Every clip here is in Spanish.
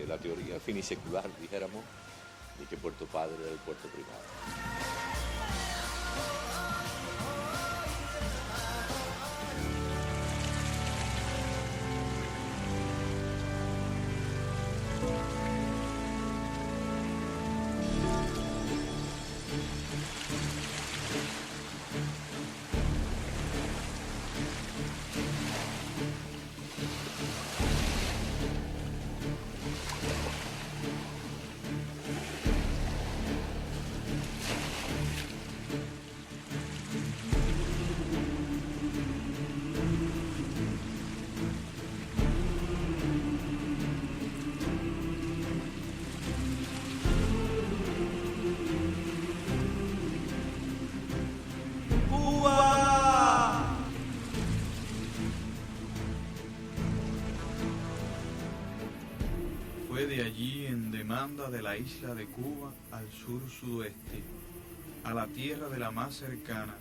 la teoría finisecular, dijéramos, de que Puerto Padre era el puerto primado. Fue de allí en demanda de la isla de Cuba al sur-sudoeste, a la tierra de la más cercana,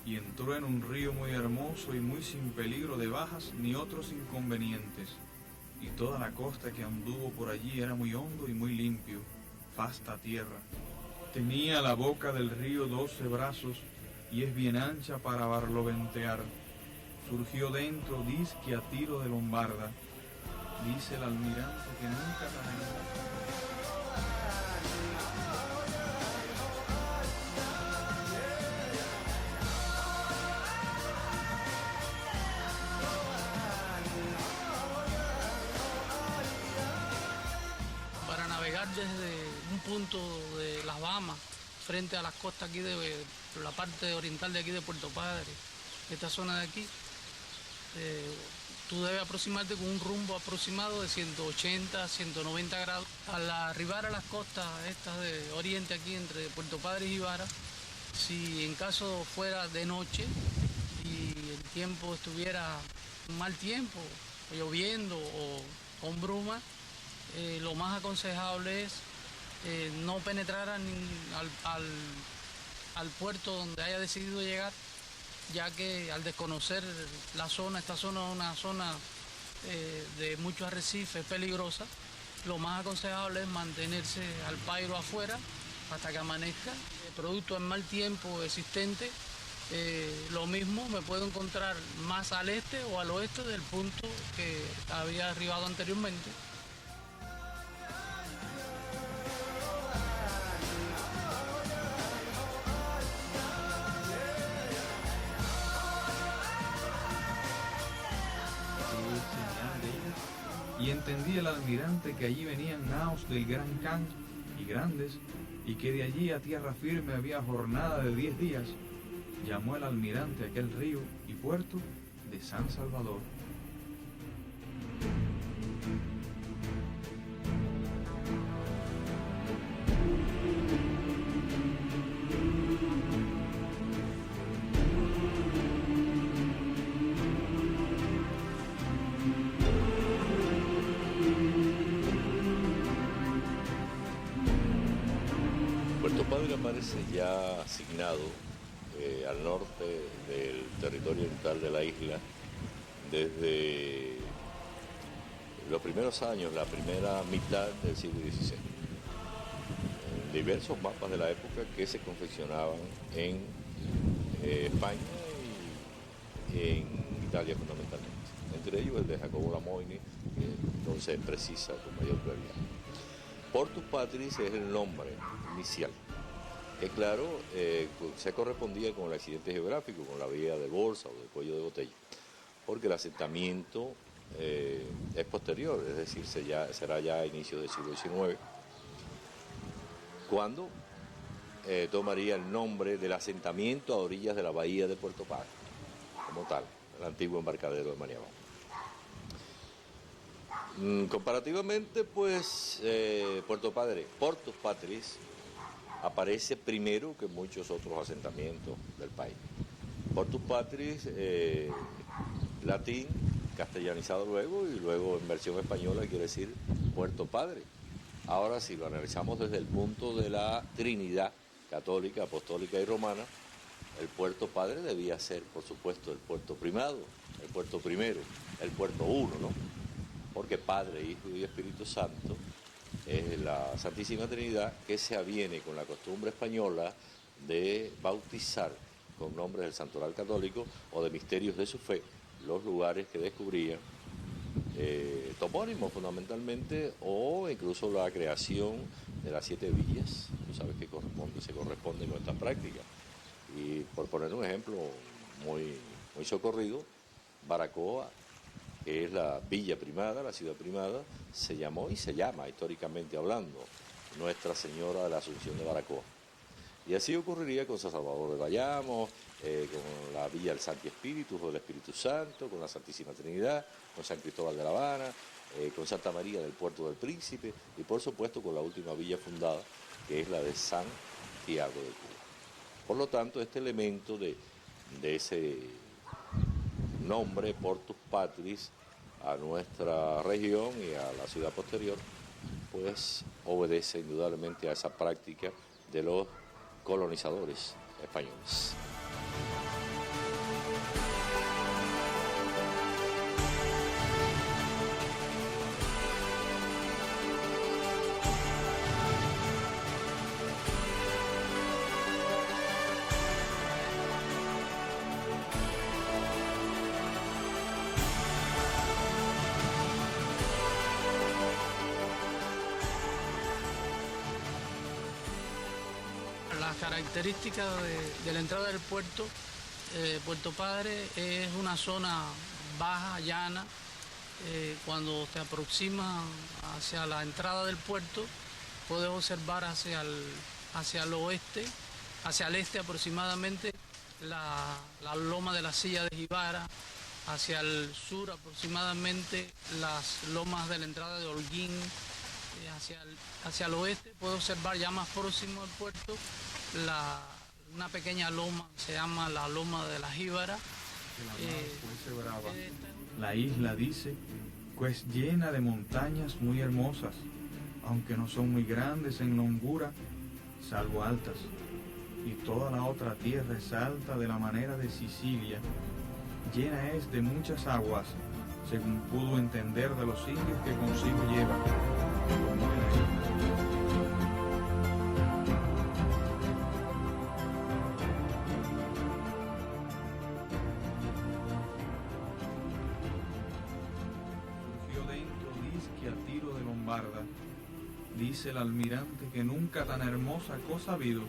y entró en un río muy hermoso y muy sin peligro de bajas ni otros inconvenientes, y toda la costa que anduvo por allí era muy hondo y muy limpio, vasta tierra. Tenía la boca del río 12 brazos, y es bien ancha para barloventear. Surgió dentro disque a tiro de lombarda. Dice el almirante que nunca tarda. Para navegar desde un punto de Las Bahamas frente a las costas aquí de la parte oriental de aquí de Puerto Padre, esta zona de aquí, tú debes aproximarte con un rumbo aproximado de 180, 190 grados. Al arribar a las costas estas de oriente aquí entre Puerto Padre y Jíbara, si en caso fuera de noche y el tiempo estuviera mal tiempo, lloviendo o con bruma, lo más aconsejable es no penetrar al puerto donde haya decidido llegar, ya que al desconocer la zona, esta zona es una zona de muchos arrecifes, peligrosa, lo más aconsejable es mantenerse al pairo afuera hasta que amanezca. Producto del mal tiempo existente, lo mismo me puedo encontrar más al este o al oeste del punto que había arribado anteriormente. Y entendía el almirante que allí venían naos del Gran Khan y grandes, y que de allí a tierra firme había jornada de 10 días. Llamó el almirante a aquel río y puerto de San Salvador. Puerto Padre aparece ya asignado al norte del territorio oriental de la isla desde los primeros años, la primera mitad del siglo XVI. En diversos mapas de la época que se confeccionaban en España y en Italia fundamentalmente. Entre ellos el de Jacobo Lamoine, que entonces precisa con mayor claridad. Portus Patris es el nombre inicial, que claro, se correspondía con el accidente geográfico, con la vía de Bolsa o de Cuello de Botella, porque el asentamiento es posterior, es decir, será ya a inicios del siglo XIX, cuando tomaría el nombre del asentamiento a orillas de la bahía de Puerto Padre, como tal, el antiguo embarcadero de Maniabao. Comparativamente, pues, Puerto Padre, Portus Patris, aparece primero que muchos otros asentamientos del país. Portus Patris, latín, castellanizado luego, y luego en versión española quiere decir Puerto Padre. Ahora, si lo analizamos desde el punto de la Trinidad católica, apostólica y romana, el Puerto Padre debía ser, por supuesto, el puerto primado, el puerto primero, el puerto uno, ¿no? porque Padre, Hijo y Espíritu Santo es la Santísima Trinidad, que se aviene con la costumbre española de bautizar con nombres del santoral católico o de misterios de su fe los lugares que descubrían, topónimos fundamentalmente, o incluso la creación de las 7 villas, tú sabes que se corresponden con esta práctica. Y por poner un ejemplo muy socorrido, Baracoa, que es la villa primada, la ciudad primada, se llamó y se llama, históricamente hablando, Nuestra Señora de la Asunción de Baracoa. Y así ocurriría con San Salvador de Bayamo, con la Villa del Santi Espíritu o del Espíritu Santo, con la Santísima Trinidad, con San Cristóbal de La Habana, con Santa María del Puerto del Príncipe y por supuesto con la última villa fundada, que es la de Santiago de Cuba. Por lo tanto, este elemento de ese nombre Portus Patris a nuestra región y a la ciudad posterior, pues obedece indudablemente a esa práctica de los colonizadores españoles. Las características de la entrada del puerto, Puerto Padre es una zona baja, llana. Cuando te aproximas hacia la entrada del puerto, puedes observar hacia el oeste, hacia el este aproximadamente, la loma de la Silla de Jibara, hacia el sur aproximadamente las lomas de la entrada de Holguín. Hacia el oeste puedo observar ya más próximo al puerto una pequeña loma, se llama la loma de la Jíbara. La isla, dice, pues llena de montañas muy hermosas, aunque no son muy grandes en longura, salvo altas, y toda la otra tierra es alta de la manera de Sicilia, llena es de muchas aguas, según pudo entender de los indios que consigo lleva. Surgió dentro disque a tiro de Lombarda, dice el almirante que nunca tan hermosa cosa ha habido,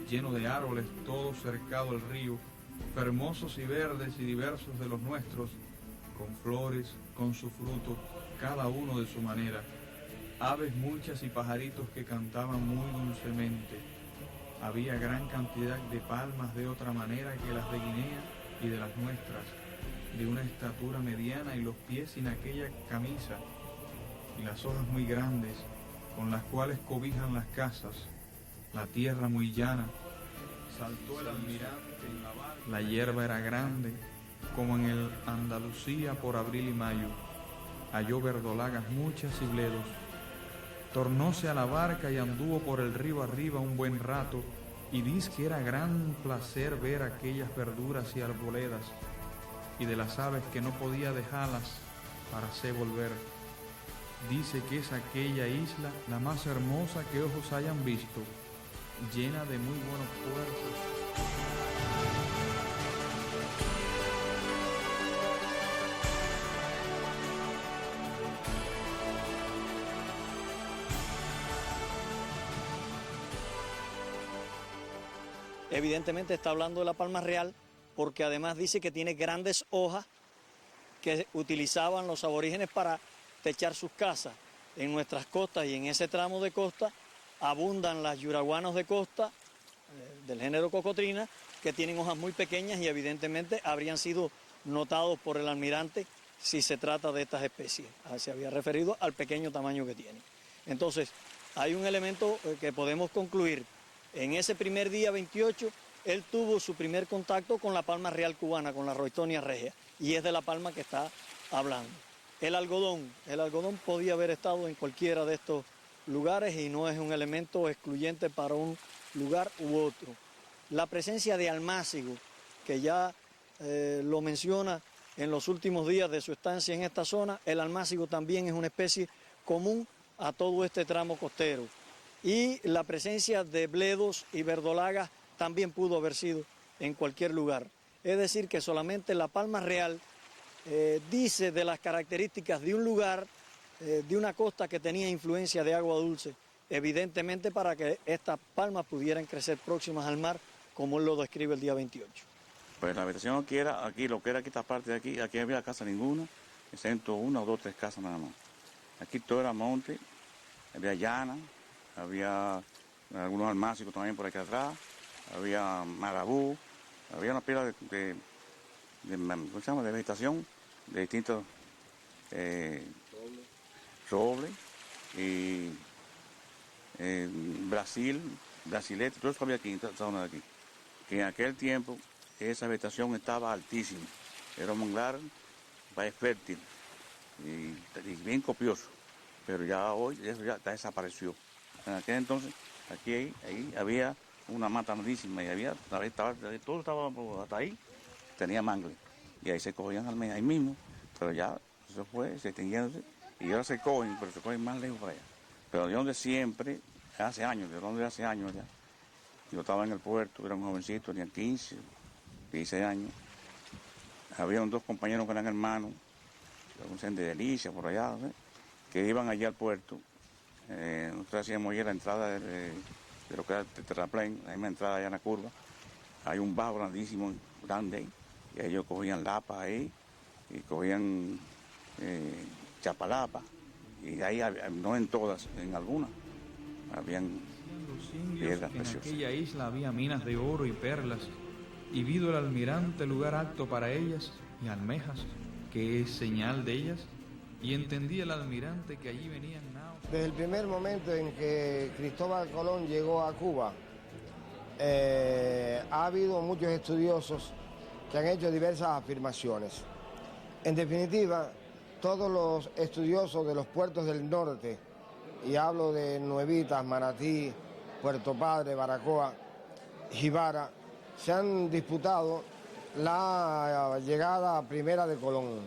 lleno de árboles, todo cercado al río, hermosos y verdes y diversos de los nuestros, con flores, con su fruto, cada uno de su manera, aves muchas y pajaritos que cantaban muy dulcemente. Había gran cantidad de palmas de otra manera que las de Guinea y de las nuestras, de una estatura mediana y los pies sin aquella camisa, y las hojas muy grandes, con las cuales cobijan las casas, la tierra muy llana. Saltó el almirante en la barca. La hierba era grande, como en el Andalucía por abril y mayo. Halló verdolagas muchas y bledos. Tornóse a la barca y anduvo por el río arriba un buen rato, y dice que era gran placer ver aquellas verduras y arboledas, y de las aves que no podía dejarlas para se volver. Dice que es aquella isla la más hermosa que ojos hayan visto, llena de muy buenos puertos. Evidentemente está hablando de la palma real, porque además dice que tiene grandes hojas que utilizaban los aborígenes para techar sus casas. En nuestras costas y en ese tramo de costa abundan las yuraguanos de costa del género cocotrina, que tienen hojas muy pequeñas y evidentemente habrían sido notados por el almirante si se trata de estas especies. Se había referido al pequeño tamaño que tienen. Entonces, hay un elemento que podemos concluir. En ese primer día 28, él tuvo su primer contacto con la palma real cubana, con la Roystonia regia, y es de la palma que está hablando. El algodón podía haber estado en cualquiera de estos lugares y no es un elemento excluyente para un lugar u otro. La presencia de almácigo, que ya lo menciona en los últimos días de su estancia en esta zona. El almácigo también es una especie común a todo este tramo costero. Y la presencia de bledos y verdolagas también pudo haber sido en cualquier lugar. Es decir, que solamente la palma real dice de las características de un lugar, de una costa que tenía influencia de agua dulce, evidentemente para que estas palmas pudieran crecer próximas al mar, como él lo describe el día 28. Pues la vegetación aquí era, lo que era aquí esta parte de aquí había casa ninguna, excepto una o dos, tres casas nada más. Aquí todo era monte, había llana, había algunos almácigos también por aquí atrás, había marabú, había una pila de ¿cómo se llama?, de vegetación, de distintos robles y brasilete, todo eso había aquí en esta zona de aquí. Que en aquel tiempo esa vegetación estaba altísima, era un manglar fértil y bien copioso, pero ya hoy eso ya desapareció. En aquel entonces aquí ahí había una mata grandísima y todo estaba hasta ahí, tenía mangle y ahí se cogían almejas ahí mismo, pero ya eso fue se extinguiéndose y ahora se cogen, pero se cogen más lejos para allá. Pero de donde siempre, hace años ya, yo estaba en el puerto, era un jovencito, tenía 15, 16 años. Había dos compañeros que eran hermanos, de Delicia, por allá, ¿sí?, que iban allá al puerto. Nosotros hacíamos allí la entrada de lo que era el terraplén, la misma entrada allá en la curva. Hay un bajo grandísimo, grande, y ellos cogían lapas ahí, y cogían chapalapa, y ahí, no en todas, en algunas, habían Los indios piedras que en preciosas. aquella isla había minas de oro y perlas, y vido el almirante lugar apto para ellas, y almejas, que es señal de ellas, y entendía el almirante que allí venían naos. Desde el primer momento en que Cristóbal Colón llegó a Cuba, ha habido muchos estudiosos que han hecho diversas afirmaciones. En definitiva, todos los estudiosos de los puertos del norte, y hablo de Nuevitas, Manatí, Puerto Padre, Baracoa, Jibara, se han disputado la llegada primera de Colón.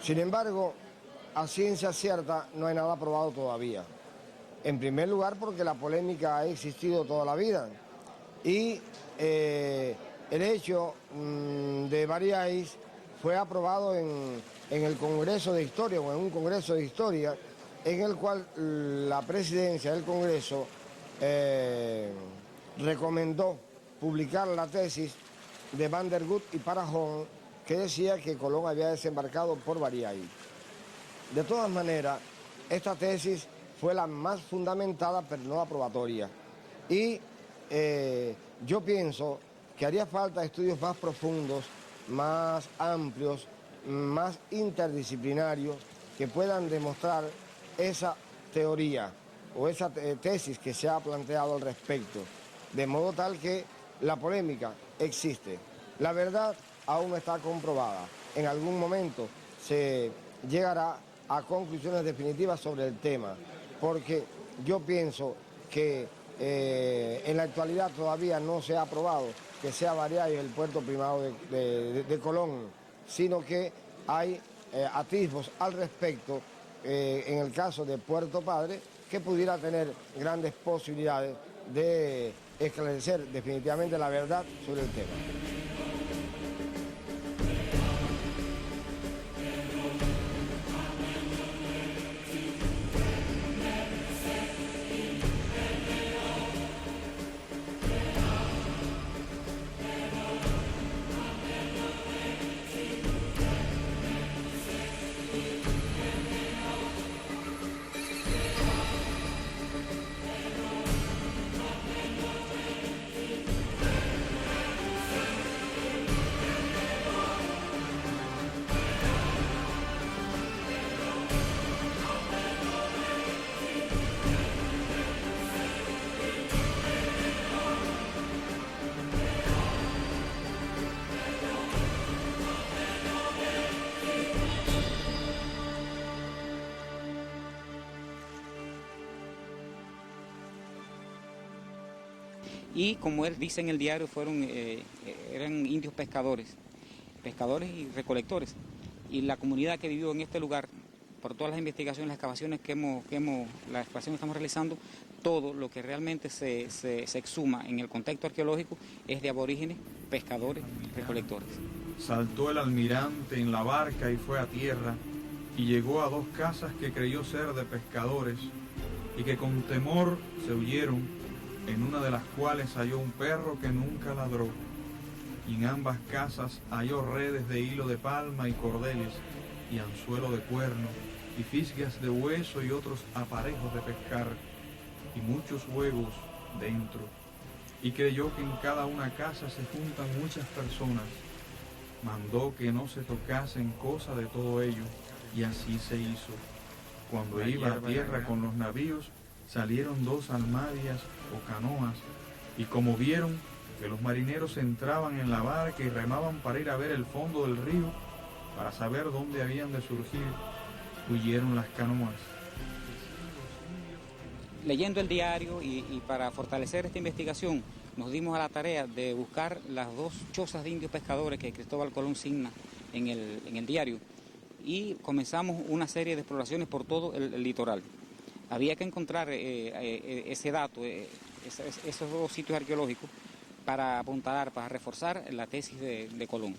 Sin embargo, a ciencia cierta no hay nada probado todavía. En primer lugar porque la polémica ha existido toda la vida y el hecho de Bariáis fue aprobado en el Congreso de Historia o en un Congreso de Historia en el cual la presidencia del Congreso recomendó publicar la tesis de Van der Gut y Parajón que decía que Colón había desembarcado por Bariáis. De todas maneras, esta tesis fue la más fundamentada pero no aprobatoria. Y yo pienso que haría falta estudios más profundos, más amplios, más interdisciplinarios, que puedan demostrar esa teoría o esa tesis que se ha planteado al respecto, de modo tal que la polémica existe. La verdad aún no está comprobada. En algún momento se llegará a conclusiones definitivas sobre el tema, porque yo pienso que en la actualidad todavía no se ha probado que sea Bariáis el puerto primado de Colón, sino que hay atisbos al respecto en el caso de Puerto Padre, que pudiera tener grandes posibilidades de esclarecer definitivamente la verdad sobre el tema. Y como él dice en el diario, eran indios pescadores. pescadores y recolectores. Y la comunidad que vivió en este lugar, por todas las investigaciones, las excavaciones la excavación que estamos realizando, todo lo que realmente se exhuma en el contexto arqueológico es de aborígenes, pescadores, recolectores. Saltó el almirante en la barca y fue a tierra, y llegó a 2 casas que creyó ser de pescadores, y que con temor se huyeron, en una de las cuales halló un perro que nunca ladró, y en ambas casas halló redes de hilo de palma y cordeles, y anzuelo de cuerno, y fisgas de hueso y otros aparejos de pescar, y muchos huevos dentro. Y creyó que en cada una casa se juntan muchas personas. Mandó que no se tocasen cosa de todo ello, y así se hizo. Cuando iba a tierra con los navíos, salieron 2 almadias o canoas, y como vieron que los marineros entraban en la barca y remaban para ir a ver el fondo del río, para saber dónde habían de surgir, huyeron las canoas. Leyendo el diario y para fortalecer esta investigación, nos dimos a la tarea de buscar las 2 chozas de indios pescadores que Cristóbal Colón signa en el diario, y comenzamos una serie de exploraciones por todo el litoral. Había que encontrar ese dato, esos 2 sitios arqueológicos para apuntalar, para reforzar la tesis de Colón.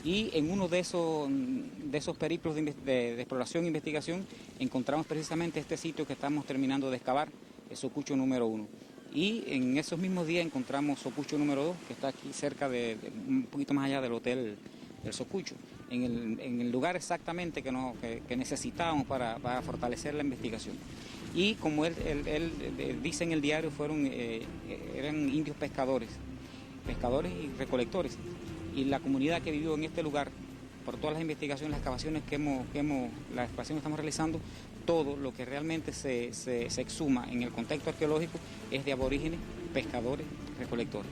Y en uno de esos periplos de exploración e investigación encontramos precisamente este sitio que estamos terminando de excavar, el Socucho número 1. Y en esos mismos días encontramos Socucho número 2, que está aquí cerca un poquito más allá del hotel del Socucho, en el lugar exactamente que necesitábamos para fortalecer la investigación. Y como él dice en el diario, eran indios pescadores y recolectores. Y la comunidad que vivió en este lugar, por todas las investigaciones, las excavaciones la excavación que estamos realizando, todo lo que realmente se exhuma en el contexto arqueológico es de aborígenes, pescadores, recolectores.